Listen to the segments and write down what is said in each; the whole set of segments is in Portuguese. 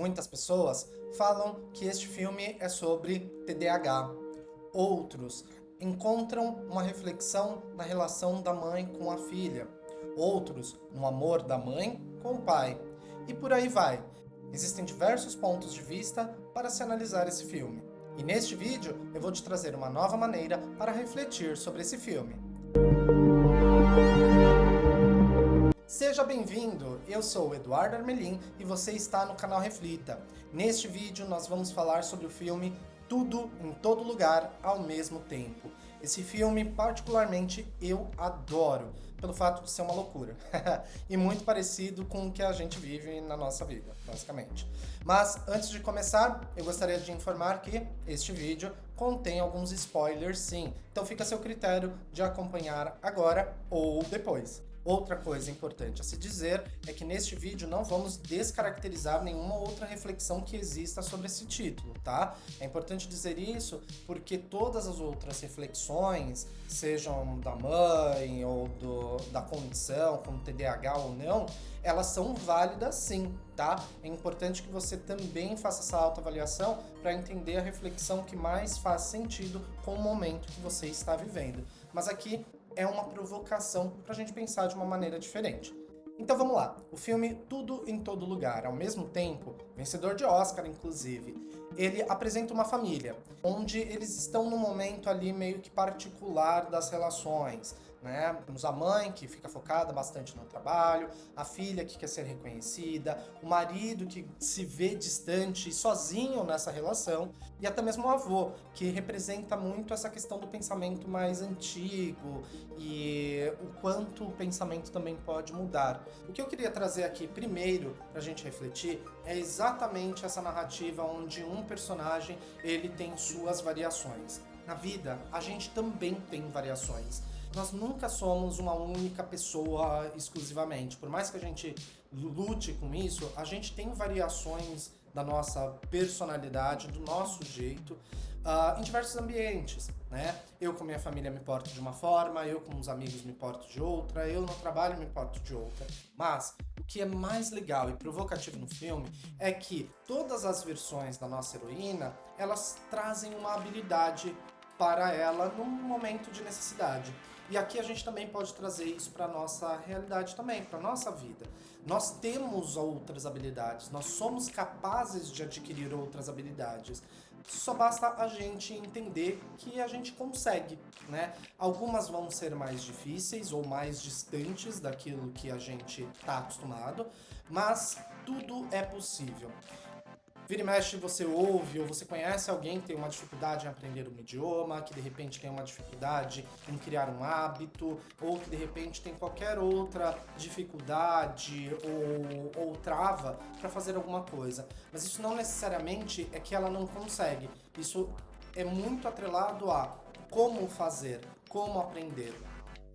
Muitas pessoas falam que este filme é sobre TDAH. Outros encontram uma reflexão na relação da mãe com a filha. Outros no amor da mãe com o pai. E por aí vai. Existem diversos pontos de vista para se analisar esse filme. E neste vídeo eu vou te trazer uma nova maneira para refletir sobre esse filme. Seja bem-vindo! Eu sou o Eduardo Armelin e você está no canal Reflita. Neste vídeo nós vamos falar sobre o filme Tudo em Todo Lugar ao Mesmo Tempo. Esse filme, particularmente, eu adoro, pelo fato de ser uma loucura. E muito parecido com o que a gente vive na nossa vida, basicamente. Mas, antes de começar, eu gostaria de informar que este vídeo contém alguns spoilers, sim. Então fica a seu critério de acompanhar agora ou depois. Outra coisa importante a se dizer é que neste vídeo não vamos descaracterizar nenhuma outra reflexão que exista sobre esse título, tá? É importante dizer isso porque todas as outras reflexões, sejam da mãe ou da condição, como TDAH ou não, elas são válidas sim, tá? É importante que você também faça essa autoavaliação para entender a reflexão que mais faz sentido com o momento que você está vivendo. Mas aqui é uma provocação para a gente pensar de uma maneira diferente. Então vamos lá, o filme Tudo em Todo Lugar, ao mesmo tempo, vencedor de Oscar inclusive, ele apresenta uma família, onde eles estão num momento ali meio que particular das relações, né? Temos a mãe que fica focada bastante no trabalho, a filha que quer ser reconhecida, o marido que se vê distante e sozinho nessa relação, e até mesmo o avô, que representa muito essa questão do pensamento mais antigo e o quanto o pensamento também pode mudar. O que eu queria trazer aqui primeiro pra gente refletir é exatamente essa narrativa onde um personagem ele tem suas variações. Na vida, a gente também tem variações. Nós nunca somos uma única pessoa exclusivamente. Por mais que a gente lute com isso, a gente tem variações da nossa personalidade, do nosso jeito, em diversos ambientes, né? Eu com minha família me porto de uma forma, eu com os amigos me porto de outra, eu no trabalho me porto de outra. Mas o que é mais legal e provocativo no filme é que todas as versões da nossa heroína, elas trazem uma habilidade para ela num momento de necessidade. E aqui a gente também pode trazer isso para a nossa realidade também, para a nossa vida. Nós temos outras habilidades, nós somos capazes de adquirir outras habilidades. Só basta a gente entender que a gente consegue, né? Algumas vão ser mais difíceis ou mais distantes daquilo que a gente está acostumado, mas tudo é possível. Vira e mexe, você ouve ou você conhece alguém que tem uma dificuldade em aprender um idioma, que de repente tem uma dificuldade em criar um hábito, ou que de repente tem qualquer outra dificuldade ou trava para fazer alguma coisa. Mas isso não necessariamente é que ela não consegue. Isso é muito atrelado a como fazer, como aprender.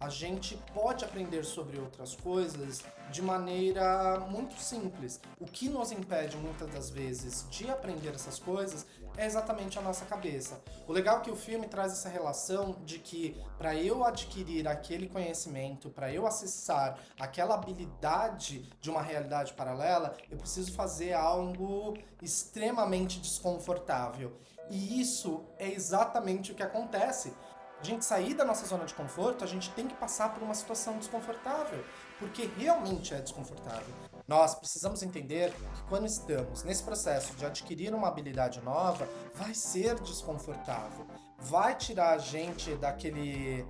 A gente pode aprender sobre outras coisas de maneira muito simples. O que nos impede muitas das vezes de aprender essas coisas é exatamente a nossa cabeça. O legal é que o filme traz essa relação de que para eu adquirir aquele conhecimento, para eu acessar aquela habilidade de uma realidade paralela, eu preciso fazer algo extremamente desconfortável. E isso é exatamente o que acontece. A gente sair da nossa zona de conforto, a gente tem que passar por uma situação desconfortável, porque realmente é desconfortável. Nós precisamos entender que quando estamos nesse processo de adquirir uma habilidade nova, vai ser desconfortável, vai tirar a gente daquele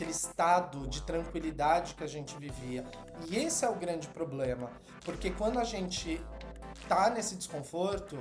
estado de tranquilidade que a gente vivia. E esse é o grande problema, porque quando a gente tá nesse desconforto,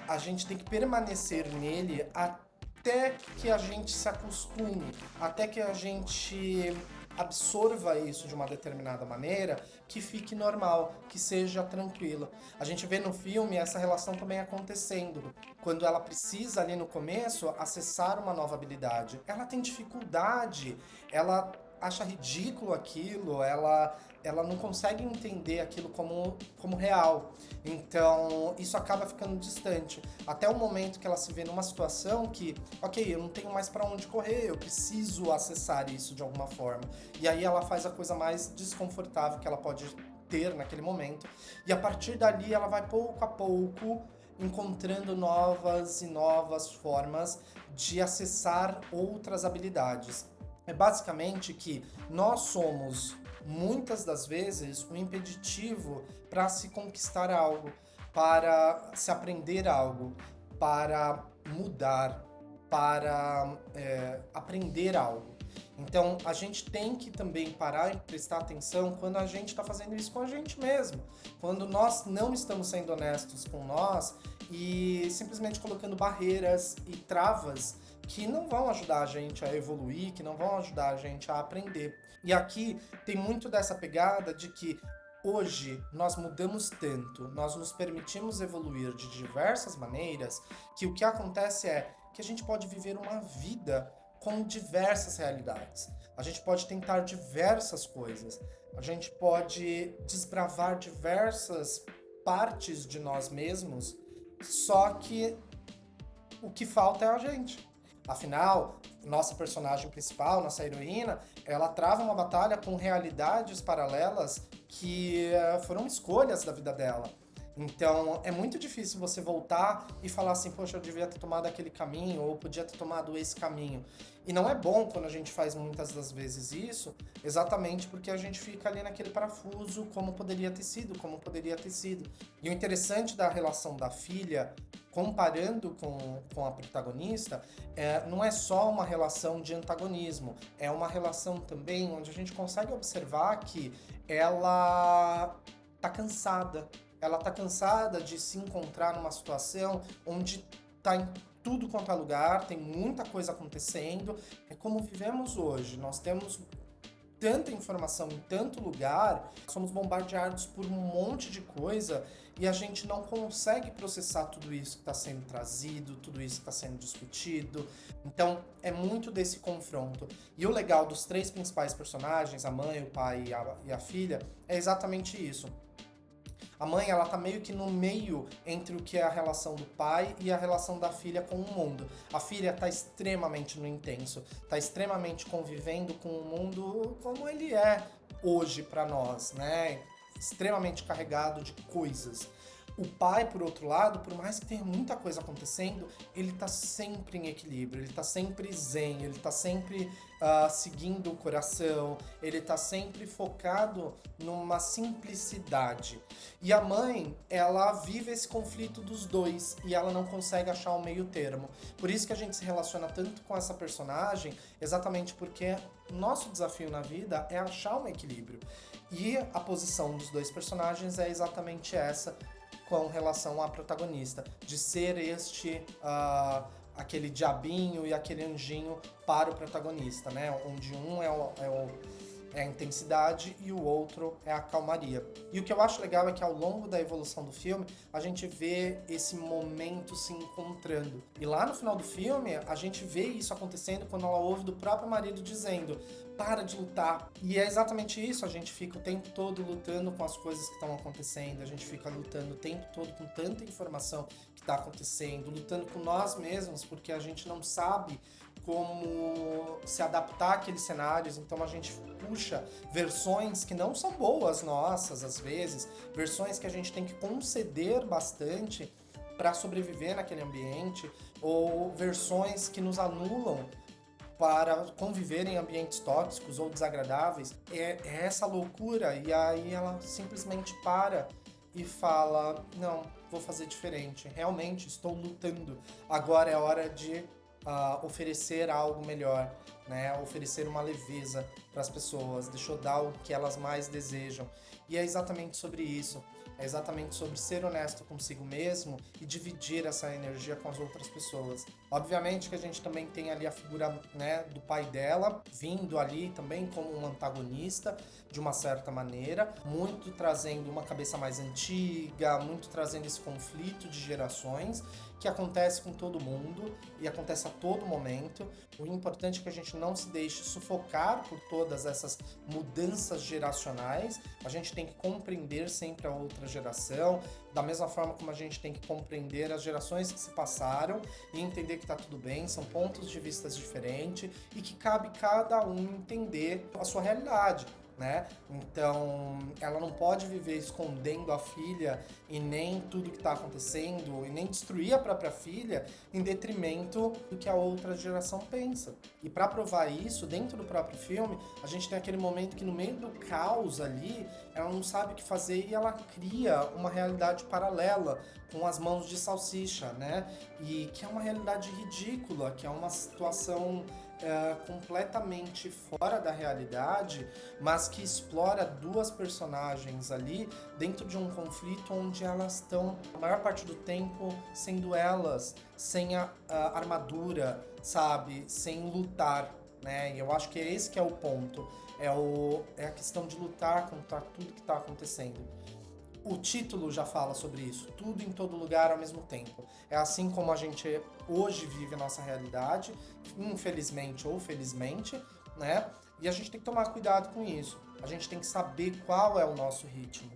a gente tem que permanecer nele até que a gente se acostume, até que a gente absorva isso de uma determinada maneira, que fique normal, que seja tranquilo. A gente vê no filme essa relação também acontecendo, quando ela precisa ali no começo acessar uma nova habilidade. Ela tem dificuldade, ela acha ridículo aquilo, ela não consegue entender aquilo como real. Então, isso acaba ficando distante. Até o momento que ela se vê numa situação que, ok, eu não tenho mais para onde correr, eu preciso acessar isso de alguma forma. E aí ela faz a coisa mais desconfortável que ela pode ter naquele momento, e a partir dali ela vai pouco a pouco encontrando novas e novas formas de acessar outras habilidades. É basicamente que nós somos, muitas das vezes, um impeditivo para se conquistar algo, para se aprender algo, para mudar, para aprender algo. Então, a gente tem que também parar e prestar atenção quando a gente está fazendo isso com a gente mesmo. Quando nós não estamos sendo honestos com nós e simplesmente colocando barreiras e travas que não vão ajudar a gente a evoluir, que não vão ajudar a gente a aprender. E aqui tem muito dessa pegada de que hoje nós mudamos tanto, nós nos permitimos evoluir de diversas maneiras, que o que acontece é que a gente pode viver uma vida com diversas realidades. A gente pode tentar diversas coisas. A gente pode desbravar diversas partes de nós mesmos, só que o que falta é a gente. Afinal, nossa personagem principal, nossa heroína, ela trava uma batalha com realidades paralelas que foram escolhas da vida dela. Então, é muito difícil você voltar e falar assim, poxa, eu devia ter tomado aquele caminho, ou podia ter tomado esse caminho. E não é bom quando a gente faz muitas das vezes isso, exatamente porque a gente fica ali naquele parafuso, como poderia ter sido, como poderia ter sido. E o interessante da relação da filha, comparando com a protagonista, não é só uma relação de antagonismo, é uma relação também onde a gente consegue observar que ela tá cansada. Ela tá cansada de se encontrar numa situação onde tá em tudo quanto é lugar, tem muita coisa acontecendo. É como vivemos hoje, nós temos tanta informação em tanto lugar, somos bombardeados por um monte de coisa e a gente não consegue processar tudo isso que está sendo trazido, tudo isso que está sendo discutido. Então, é muito desse confronto. E o legal dos três principais personagens, a mãe, o pai e a filha, é exatamente isso. A mãe, ela tá meio que no meio entre o que é a relação do pai e a relação da filha com o mundo. A filha tá extremamente no intenso, tá extremamente convivendo com o mundo como ele é hoje para nós, né? Extremamente carregado de coisas. O pai, por outro lado, por mais que tenha muita coisa acontecendo, ele tá sempre em equilíbrio, ele tá sempre zen, ele tá sempre seguindo o coração, ele tá sempre focado numa simplicidade. E a mãe, ela vive esse conflito dos dois e ela não consegue achar o meio termo. Por isso que a gente se relaciona tanto com essa personagem, exatamente porque nosso desafio na vida é achar um equilíbrio. E a posição dos dois personagens é exatamente essa, com relação à protagonista, de ser aquele diabinho e aquele anjinho para o protagonista, né? Onde um é a intensidade e o outro é a calmaria. E o que eu acho legal é que ao longo da evolução do filme, a gente vê esse momento se encontrando. E lá no final do filme, a gente vê isso acontecendo quando ela ouve do próprio marido dizendo: para de lutar. E é exatamente isso, a gente fica o tempo todo lutando com as coisas que estão acontecendo, a gente fica lutando o tempo todo com tanta informação que está acontecendo, lutando com nós mesmos, porque a gente não sabe como se adaptar àqueles cenários, então a gente puxa versões que não são boas nossas, às vezes, versões que a gente tem que conceder bastante para sobreviver naquele ambiente, ou versões que nos anulam para conviver em ambientes tóxicos ou desagradáveis. É essa loucura, e aí ela simplesmente para e fala: não, vou fazer diferente, realmente estou lutando, agora é hora de oferecer algo melhor, né? Oferecer uma leveza para as pessoas, deixa eu dar o que elas mais desejam. E é exatamente sobre isso. É exatamente sobre ser honesto consigo mesmo e dividir essa energia com as outras pessoas. Obviamente que a gente também tem ali a figura, né, do pai dela, vindo ali também como um antagonista, de uma certa maneira, muito trazendo uma cabeça mais antiga, muito trazendo esse conflito de gerações, que acontece com todo mundo e acontece a todo momento. O importante é que a gente não se deixe sufocar por todas essas mudanças geracionais. A gente tem que compreender sempre a outra geração, da mesma forma como a gente tem que compreender as gerações que se passaram e entender que tá tudo bem, são pontos de vista diferentes e que cabe cada um entender a sua realidade. né? Então, ela não pode viver escondendo a filha e nem tudo que tá acontecendo, e nem destruir a própria filha em detrimento do que a outra geração pensa. E para provar isso, dentro do próprio filme, a gente tem aquele momento que no meio do caos ali, ela não sabe o que fazer e ela cria uma realidade paralela com as mãos de salsicha, né? E que é uma realidade ridícula, que é uma situação completamente fora da realidade, mas que explora duas personagens ali dentro de um conflito onde elas estão, a maior parte do tempo, sendo elas, sem a armadura, sabe? Sem lutar, né? E eu acho que esse que é o ponto. É a questão de lutar contra tudo que está acontecendo. O título já fala sobre isso, tudo em todo lugar ao mesmo tempo. É assim como a gente hoje vive a nossa realidade, infelizmente ou felizmente, né? E a gente tem que tomar cuidado com isso. A gente tem que saber qual é o nosso ritmo.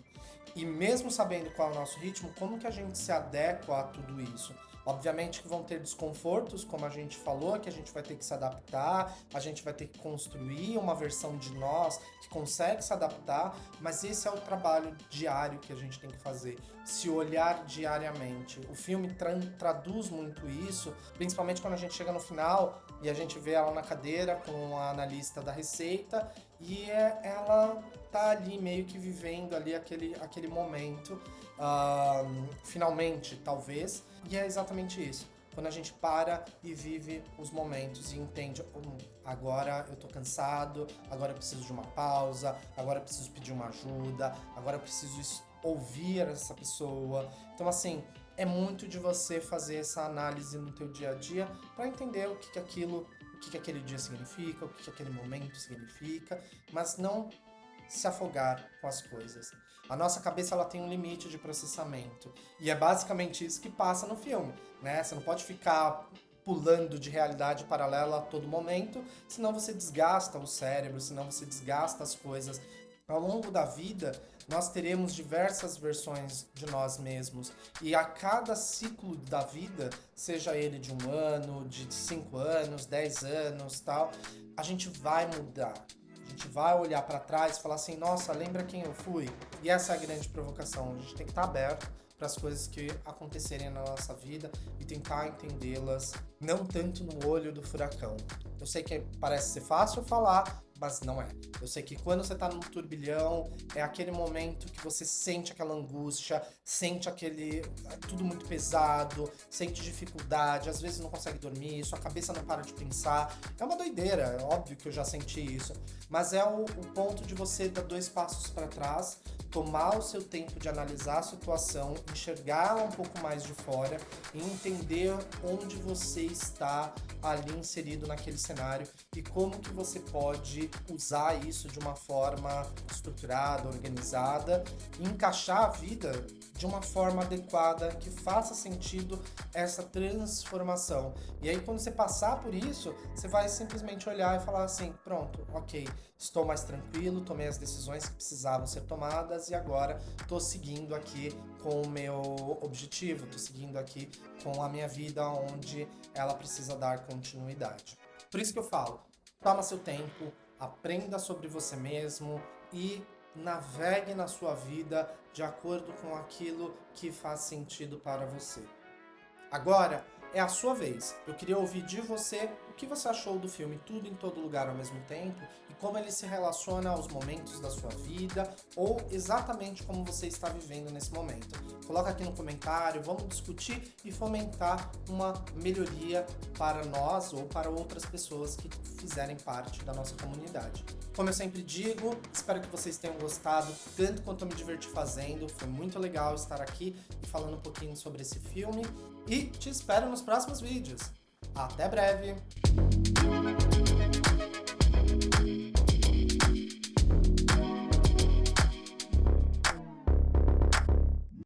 E mesmo sabendo qual é o nosso ritmo, como que a gente se adequa a tudo isso? Obviamente que vão ter desconfortos, como a gente falou, que a gente vai ter que se adaptar, a gente vai ter que construir uma versão de nós que consegue se adaptar, mas esse é o trabalho diário que a gente tem que fazer, se olhar diariamente. O filme traduz muito isso, principalmente quando a gente chega no final e a gente vê ela na cadeira com a analista da Receita e ela tá ali meio que vivendo ali aquele momento, finalmente, talvez, e é exatamente isso. Quando a gente para e vive os momentos e entende, agora eu tô cansado, agora eu preciso de uma pausa, agora eu preciso pedir uma ajuda, agora eu preciso ouvir essa pessoa. Então, assim, é muito de você fazer essa análise no teu dia a dia para entender o que aquele dia significa, o que aquele momento significa, mas não se afogar com as coisas. A nossa cabeça ela tem um limite de processamento e é basicamente isso que passa no filme, né? Você não pode ficar pulando de realidade paralela a todo momento, senão você desgasta o cérebro, senão você desgasta as coisas. Ao longo da vida, nós teremos diversas versões de nós mesmos e a cada ciclo da vida, seja ele de 1 ano, de 5 anos, 10 anos, tal, a gente vai mudar. A gente vai olhar para trás e falar assim, nossa, lembra quem eu fui? E essa é a grande provocação. A gente tem que estar aberto para as coisas que acontecerem na nossa vida e tentar entendê-las, não tanto no olho do furacão. Eu sei que parece ser fácil falar, mas não é. Eu sei que quando você tá num turbilhão, é aquele momento que você sente aquela angústia, sente tudo muito pesado, sente dificuldade, às vezes não consegue dormir, sua cabeça não para de pensar. É uma doideira, é óbvio que eu já senti isso, mas é o ponto de você dar 2 passos para trás, tomar o seu tempo de analisar a situação, enxergá-la um pouco mais de fora e entender onde você está ali inserido naquele cenário e como que você pode usar isso de uma forma estruturada, organizada e encaixar a vida de uma forma adequada que faça sentido essa transformação. E aí quando você passar por isso, você vai simplesmente olhar e falar assim, pronto, ok, estou mais tranquilo, tomei as decisões que precisavam ser tomadas e agora estou seguindo aqui com o meu objetivo, estou seguindo aqui com a minha vida onde ela precisa dar continuidade. Por isso que eu falo, toma seu tempo, aprenda sobre você mesmo e navegue na sua vida de acordo com aquilo que faz sentido para você. Agora é a sua vez. Eu queria ouvir de você o que você achou do filme Tudo em Todo Lugar ao Mesmo Tempo e como ele se relaciona aos momentos da sua vida ou exatamente como você está vivendo nesse momento. Coloca aqui no comentário, vamos discutir e fomentar uma melhoria para nós ou para outras pessoas que fizerem parte da nossa comunidade. Como eu sempre digo, espero que vocês tenham gostado tanto quanto eu me diverti fazendo. Foi muito legal estar aqui e falando um pouquinho sobre esse filme. E te espero nos próximos vídeos. Até breve!